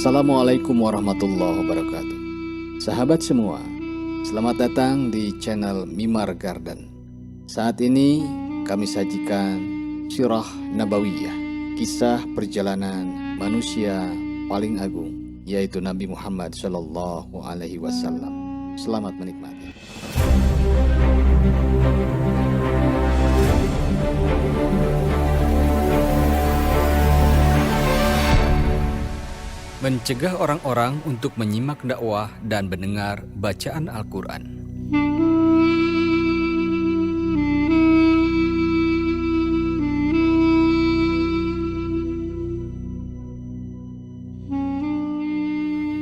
Assalamualaikum warahmatullahi wabarakatuh. Sahabat semua, selamat datang di channel Mimar Garden. Saat ini kami sajikan Sirah Nabawiyah, kisah perjalanan manusia paling agung, yaitu Nabi Muhammad SAW. Selamat menikmati. Mencegah orang-orang untuk menyimak dakwah dan mendengar bacaan Al-Quran.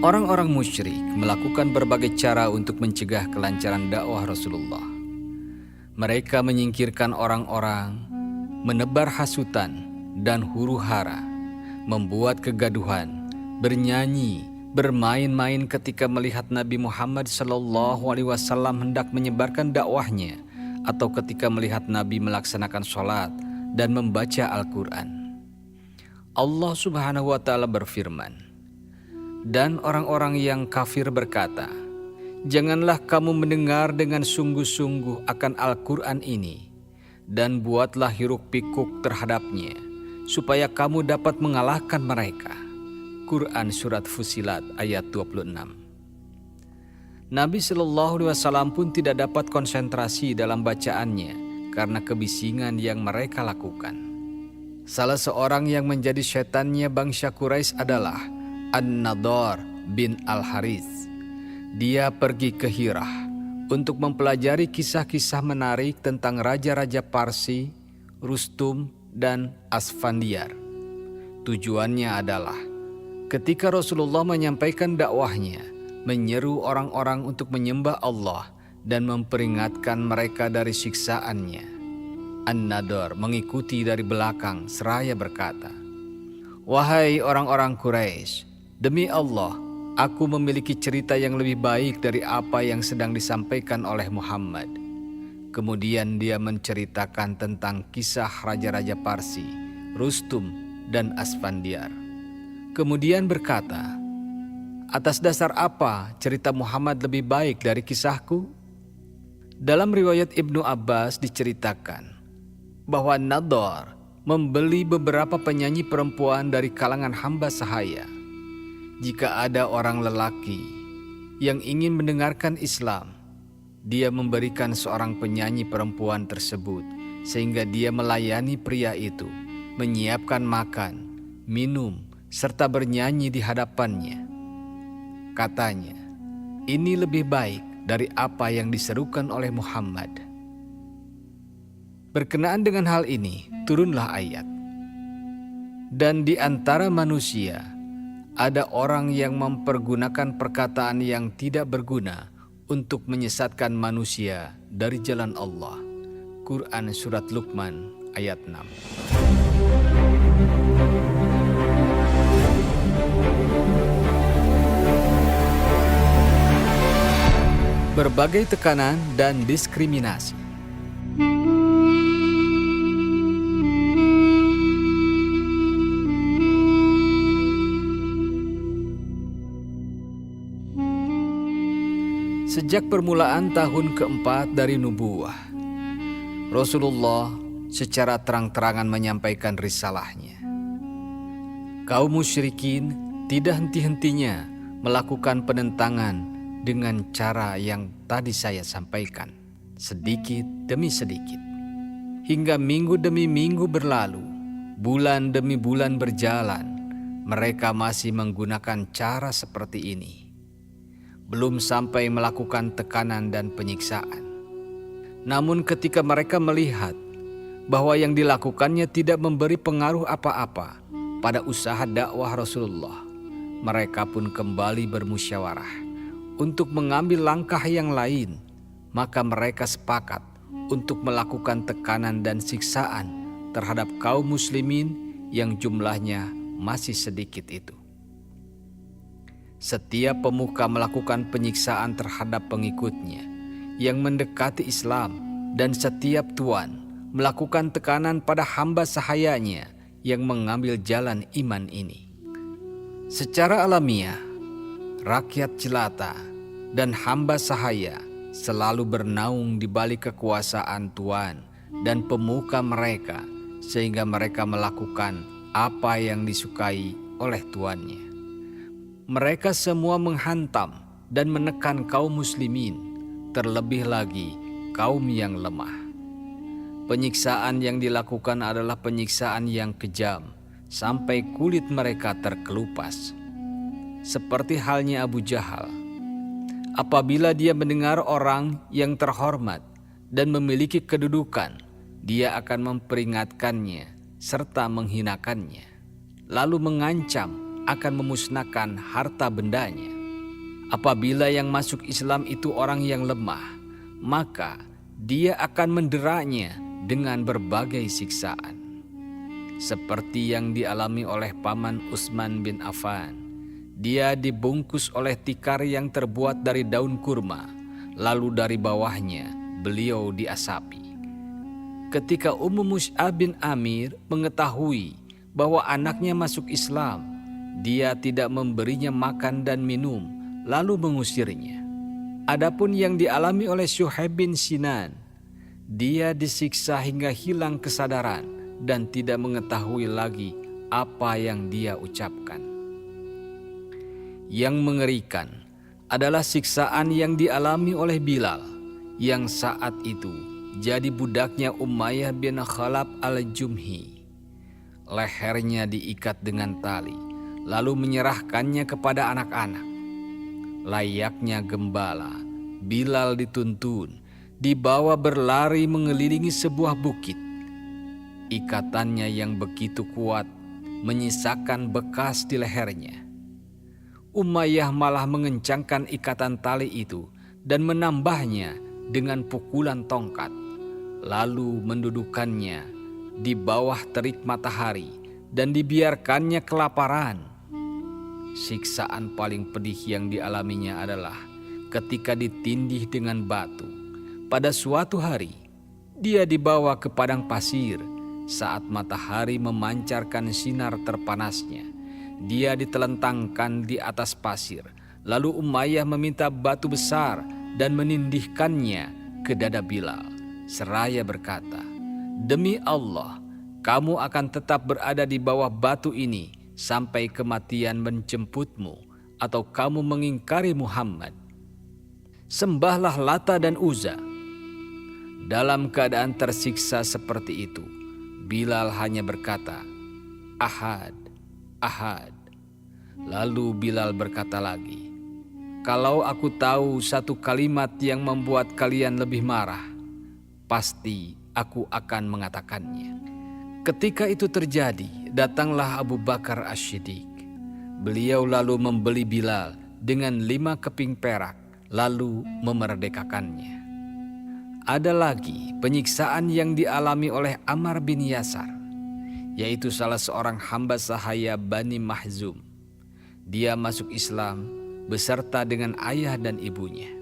Orang-orang musyrik melakukan berbagai cara untuk mencegah kelancaran dakwah Rasulullah. Mereka menyingkirkan orang-orang, menebar hasutan dan huru-hara, membuat kegaduhan, bernyanyi, bermain-main ketika melihat Nabi Muhammad SAW hendak menyebarkan dakwahnya, atau ketika melihat Nabi melaksanakan sholat dan membaca Al-Quran. Allah Subhanahu wa Ta'ala berfirman, dan orang-orang yang kafir berkata, janganlah kamu mendengar dengan sungguh-sungguh akan Al-Quran ini, dan buatlah hiruk pikuk terhadapnya, supaya kamu dapat mengalahkan mereka. Quran Surat Fussilat ayat 26. Nabi SAW pun tidak dapat konsentrasi dalam bacaannya karena kebisingan yang mereka lakukan. Salah seorang yang menjadi setannya bangsa Quraisy adalah An-Nadhr bin Al-Harits. Dia pergi ke Hirah untuk mempelajari kisah-kisah menarik tentang raja-raja Parsi, Rustum, dan Asfandiar. Tujuannya adalah ketika Rasulullah menyampaikan dakwahnya, menyeru orang-orang untuk menyembah Allah dan memperingatkan mereka dari siksaannya. An-Nadhr mengikuti dari belakang seraya berkata, wahai orang-orang Quraisy, demi Allah, aku memiliki cerita yang lebih baik dari apa yang sedang disampaikan oleh Muhammad. Kemudian dia menceritakan tentang kisah raja-raja Parsi, Rustum, dan Asfandiar. Kemudian berkata, atas dasar apa cerita Muhammad lebih baik dari kisahku? Dalam riwayat Ibnu Abbas diceritakan bahwa Nadhr membeli beberapa penyanyi perempuan dari kalangan hamba sahaya. Jika ada orang lelaki yang ingin mendengarkan Islam, dia memberikan seorang penyanyi perempuan tersebut sehingga dia melayani pria itu, menyiapkan makan, minum, serta bernyanyi di hadapannya. Katanya, ini lebih baik dari apa yang diserukan oleh Muhammad. Berkenaan dengan hal ini, turunlah ayat. Dan di antara manusia, ada orang yang mempergunakan perkataan yang tidak berguna untuk menyesatkan manusia dari jalan Allah. Quran Surat Luqman ayat 6. Berbagai tekanan dan diskriminasi. Sejak permulaan tahun keempat dari nubuwah, Rasulullah secara terang-terangan menyampaikan risalahnya. Kaum musyrikin tidak henti-hentinya melakukan penentangan dengan cara yang tadi saya sampaikan, sedikit demi sedikit. Hingga minggu demi minggu berlalu, bulan demi bulan berjalan, mereka masih menggunakan cara seperti ini. Belum sampai melakukan tekanan dan penyiksaan. Namun ketika mereka melihat bahwa yang dilakukannya tidak memberi pengaruh apa-apa pada usaha dakwah Rasulullah, mereka pun kembali bermusyawarah untuk mengambil langkah yang lain. Maka mereka sepakat untuk melakukan tekanan dan siksaan terhadap kaum muslimin yang jumlahnya masih sedikit itu. Setiap pemuka melakukan penyiksaan terhadap pengikutnya yang mendekati Islam, dan setiap tuan melakukan tekanan pada hamba sahayanya yang mengambil jalan iman ini. Secara alamiah, rakyat jelata dan hamba sahaya selalu bernaung di balik kekuasaan tuan dan pemuka mereka, sehingga mereka melakukan apa yang disukai oleh tuannya. Mereka semua menghantam dan menekan kaum muslimin, terlebih lagi kaum yang lemah. Penyiksaan yang dilakukan adalah penyiksaan yang kejam, sampai kulit mereka terkelupas. Seperti halnya Abu Jahal. Apabila dia mendengar orang yang terhormat dan memiliki kedudukan, dia akan memperingatkannya serta menghinakannya, lalu mengancam akan memusnahkan harta bendanya. Apabila yang masuk Islam itu orang yang lemah, maka dia akan menderanya dengan berbagai siksaan. Seperti yang dialami oleh paman Utsman bin Affan. Dia dibungkus oleh tikar yang terbuat dari daun kurma, lalu dari bawahnya beliau diasapi. Ketika Ummu Mus'ab bin Amir mengetahui bahwa anaknya masuk Islam, dia tidak memberinya makan dan minum, lalu mengusirnya. Adapun yang dialami oleh Syuhaib bin Sinan, dia disiksa hingga hilang kesadaran dan tidak mengetahui lagi apa yang dia ucapkan. Yang mengerikan adalah siksaan yang dialami oleh Bilal, yang saat itu jadi budaknya Umayyah bin Khalaf al-Jumhi. Lehernya diikat dengan tali, lalu menyerahkannya kepada anak-anak. Layaknya gembala, Bilal dituntun, dibawa berlari mengelilingi sebuah bukit. Ikatannya yang begitu kuat menyisakan bekas di lehernya. Umayyah malah mengencangkan ikatan tali itu dan menambahnya dengan pukulan tongkat, lalu mendudukannya di bawah terik matahari dan dibiarkannya kelaparan. Siksaan paling pedih yang dialaminya adalah ketika ditindih dengan batu. Pada suatu hari, dia dibawa ke padang pasir. Saat matahari memancarkan sinar terpanasnya, dia ditelentangkan di atas pasir. Lalu Umayyah meminta batu besar dan menindihkannya ke dada Bilal, seraya berkata, "Demi Allah, kamu akan tetap berada di bawah batu ini sampai kematian menjemputmu, atau kamu mengingkari Muhammad. Sembahlah Lata dan Uzza." Dalam keadaan tersiksa seperti itu, Bilal hanya berkata, "Ahad, Ahad." Lalu Bilal berkata lagi, "Kalau aku tahu satu kalimat yang membuat kalian lebih marah, pasti aku akan mengatakannya." Ketika itu terjadi, datanglah Abu Bakar As-Siddiq. Beliau lalu membeli Bilal dengan 5 keping perak, lalu memerdekakannya. Ada lagi penyiksaan yang dialami oleh Ammar bin Yasar, yaitu salah seorang hamba sahaya Bani Mahzum. Dia masuk Islam beserta dengan ayah dan ibunya.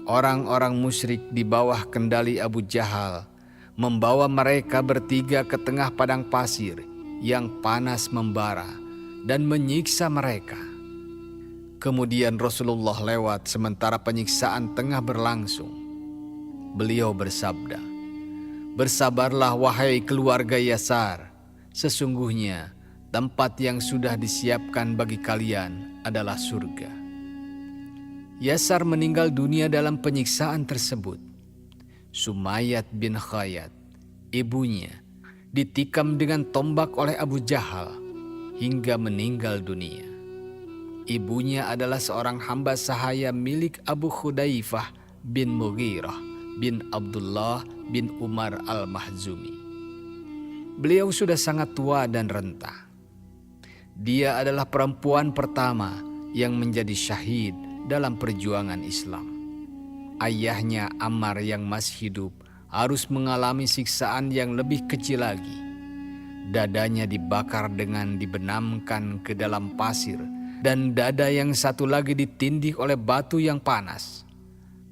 Orang-orang musyrik di bawah kendali Abu Jahal membawa mereka bertiga ke tengah padang pasir yang panas membara dan menyiksa mereka. Kemudian Rasulullah lewat sementara penyiksaan tengah berlangsung. Beliau bersabda, "Bersabarlah wahai keluarga Yasar, sesungguhnya tempat yang sudah disiapkan bagi kalian adalah surga." Yasar meninggal dunia dalam penyiksaan tersebut. Sumayyad bin Khayyat, ibunya, ditikam dengan tombak oleh Abu Jahal hingga meninggal dunia. Ibunya adalah seorang hamba sahaya milik Abu Khudaifah bin Mughirah bin Abdullah bin Umar al-Mahzumi. Beliau sudah sangat tua dan renta. Dia adalah perempuan pertama yang menjadi syahid dalam perjuangan Islam. Ayahnya Ammar yang masih hidup harus mengalami siksaan yang lebih kecil lagi. Dadanya dibakar dengan dibenamkan ke dalam pasir, dan dada yang satu lagi ditindih oleh batu yang panas.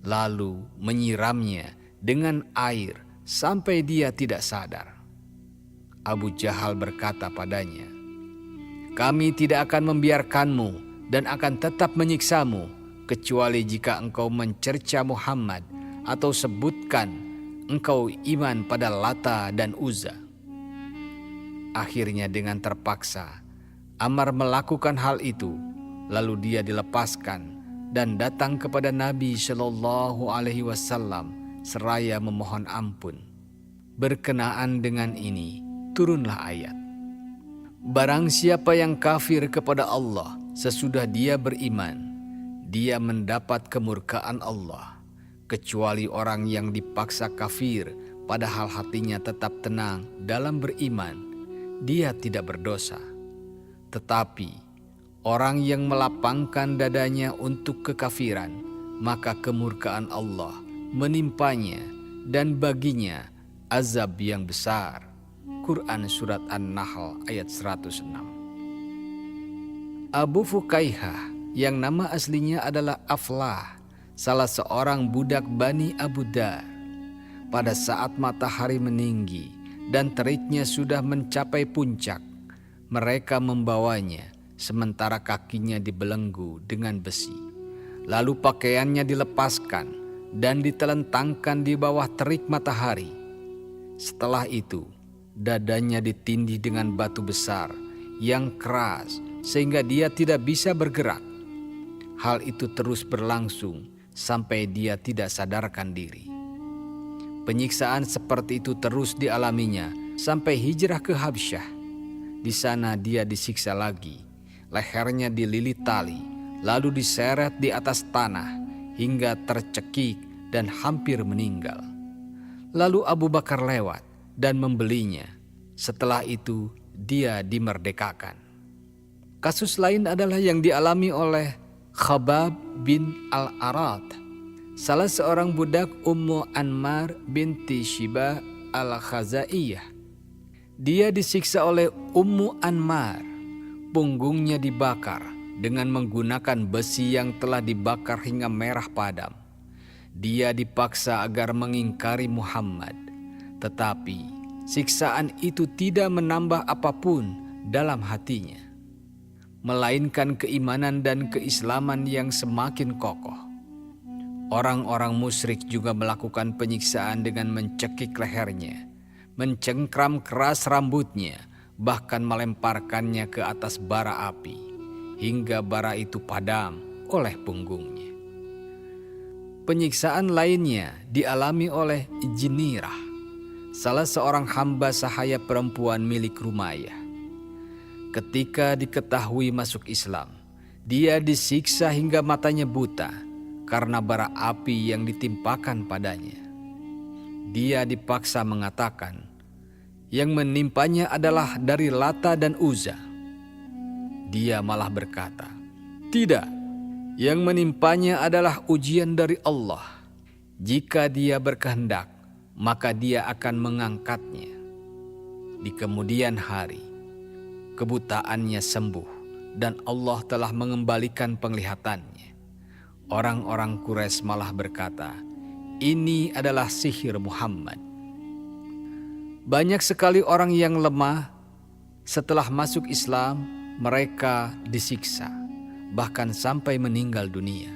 Lalu menyiramnya dengan air sampai dia tidak sadar. Abu Jahal berkata padanya, Kami tidak akan membiarkanmu dan akan tetap menyiksamu, kecuali jika engkau mencerca Muhammad atau sebutkan engkau iman pada Lata dan Uzza. Akhirnya dengan terpaksa, Ammar melakukan hal itu, lalu dia dilepaskan dan datang kepada Nabi Shallallahu Alaihi Wasallam seraya memohon ampun. Berkenaan dengan ini, turunlah ayat. Barang siapa yang kafir kepada Allah sesudah dia beriman, dia mendapat kemurkaan Allah, kecuali orang yang dipaksa kafir padahal hatinya tetap tenang dalam beriman. Dia tidak berdosa. Tetapi orang yang melapangkan dadanya untuk kekafiran, maka kemurkaan Allah menimpanya dan baginya azab yang besar. Quran Surat An-Nahl ayat 106. Abu Fukaihah yang nama aslinya adalah Aflah, salah seorang budak Bani Abu Dar. Pada saat matahari meninggi dan teriknya sudah mencapai puncak, mereka membawanya sementara kakinya dibelenggu dengan besi. Lalu pakaiannya dilepaskan dan ditelentangkan di bawah terik matahari. Setelah itu, dadanya ditindih dengan batu besar yang keras sehingga dia tidak bisa bergerak. Hal itu terus berlangsung sampai dia tidak sadarkan diri. Penyiksaan seperti itu terus dialaminya sampai hijrah ke Habsyah. Di sana dia disiksa lagi, lehernya dililit tali, lalu diseret di atas tanah hingga tercekik dan hampir meninggal. Lalu Abu Bakar lewat dan membelinya. Setelah itu dia dimerdekakan. Kasus lain adalah yang dialami oleh Khabbab bin Al-Arad, salah seorang budak Ummu Anmar binti Shibah Al-Khazaiyah. Dia disiksa oleh Ummu Anmar. Punggungnya dibakar dengan menggunakan besi yang telah dibakar hingga merah padam. Dia dipaksa agar mengingkari Muhammad, tetapi siksaan itu tidak menambah apapun dalam hatinya, melainkan keimanan dan keislaman yang semakin kokoh. Orang-orang musyrik juga melakukan penyiksaan dengan mencekik lehernya, mencengkram keras rambutnya, bahkan melemparkannya ke atas bara api, hingga bara itu padam oleh punggungnya. Penyiksaan lainnya dialami oleh Jinirah, salah seorang hamba sahaya perempuan milik Rumayyah. Ketika diketahui masuk Islam, dia disiksa hingga matanya buta karena bara api yang ditimpakan padanya. Dia dipaksa mengatakan, yang menimpanya adalah dari Lata dan Uzza. Dia malah berkata, tidak, yang menimpanya adalah ujian dari Allah. Jika dia berkehendak, maka dia akan mengangkatnya. Di kemudian hari, kebutaannya sembuh dan Allah telah mengembalikan penglihatannya. Orang-orang Quraisy malah berkata, ini adalah sihir Muhammad. Banyak sekali orang yang lemah setelah masuk Islam, mereka disiksa, bahkan sampai meninggal dunia.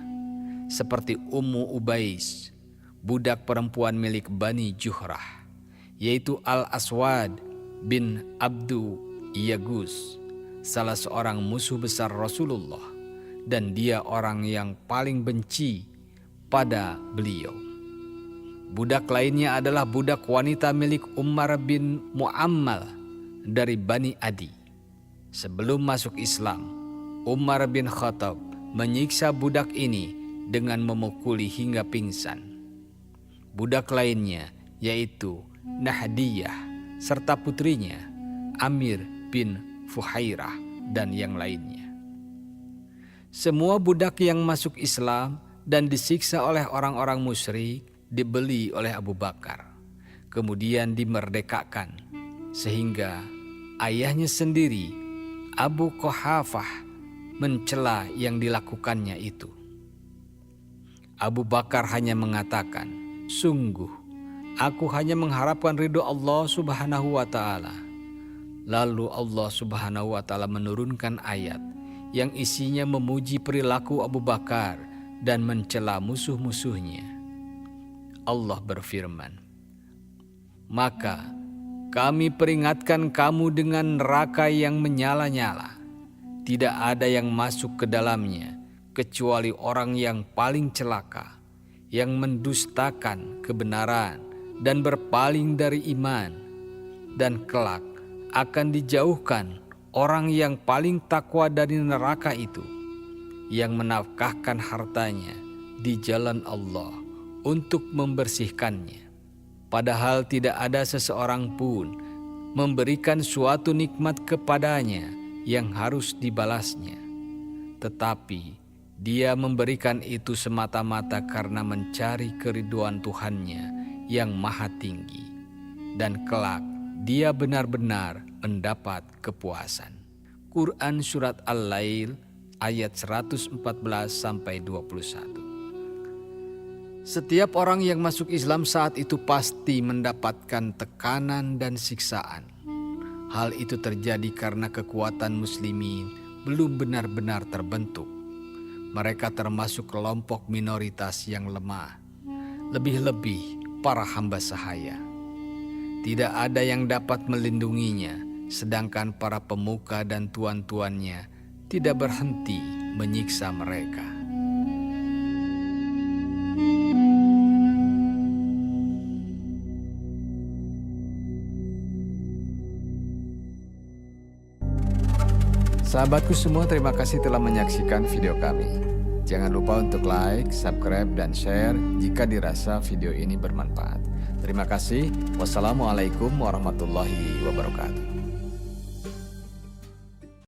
Seperti Ummu Ubais, budak perempuan milik Bani Juhrah, yaitu Al-Aswad bin Abdu Yagus, salah seorang musuh besar Rasulullah, dan dia orang yang paling benci pada beliau. Budak lainnya adalah budak wanita milik Umar bin Muammal dari Bani Adi. Sebelum masuk Islam, Umar bin Khattab menyiksa budak ini dengan memukuli hingga pingsan. Budak lainnya yaitu Nahdiyah serta putrinya Amir bin Fuhairah dan yang lainnya. Semua budak yang masuk Islam dan disiksa oleh orang-orang musyrik dibeli oleh Abu Bakar, kemudian dimerdekakan, sehingga ayahnya sendiri, Abu Quhafah, mencela yang dilakukannya itu. Abu Bakar hanya mengatakan, sungguh, aku hanya mengharapkan ridho Allah Subhanahu wa Ta'ala. Lalu Allah Subhanahu wa Ta'ala menurunkan ayat yang isinya memuji perilaku Abu Bakar dan mencela musuh-musuhnya. Allah berfirman, "Maka kami peringatkan kamu dengan neraka yang menyala-nyala. Tidak ada yang masuk ke dalamnya kecuali orang yang paling celaka, yang mendustakan kebenaran dan berpaling dari iman. Dan kelak akan dijauhkan orang yang paling takwa dari neraka itu, yang menafkahkan hartanya di jalan Allah untuk membersihkannya. Padahal tidak ada seseorang pun memberikan suatu nikmat kepadanya yang harus dibalasnya. Tetapi dia memberikan itu semata-mata karena mencari keriduan Tuhannya yang maha tinggi. Dan kelak dia benar-benar mendapat kepuasan." Quran Surat Al-Lail ayat 114-21. Setiap orang yang masuk Islam saat itu pasti mendapatkan tekanan dan siksaan. Hal itu terjadi karena kekuatan muslimin belum benar-benar terbentuk. Mereka termasuk kelompok minoritas yang lemah, lebih-lebih para hamba sahaya. Tidak ada yang dapat melindunginya, sedangkan para pemuka dan tuan-tuannya tidak berhenti menyiksa mereka. Sahabatku semua, terima kasih telah menyaksikan video kami. Jangan lupa untuk like, subscribe, dan share jika dirasa video ini bermanfaat. Terima kasih. Wassalamualaikum warahmatullahi wabarakatuh.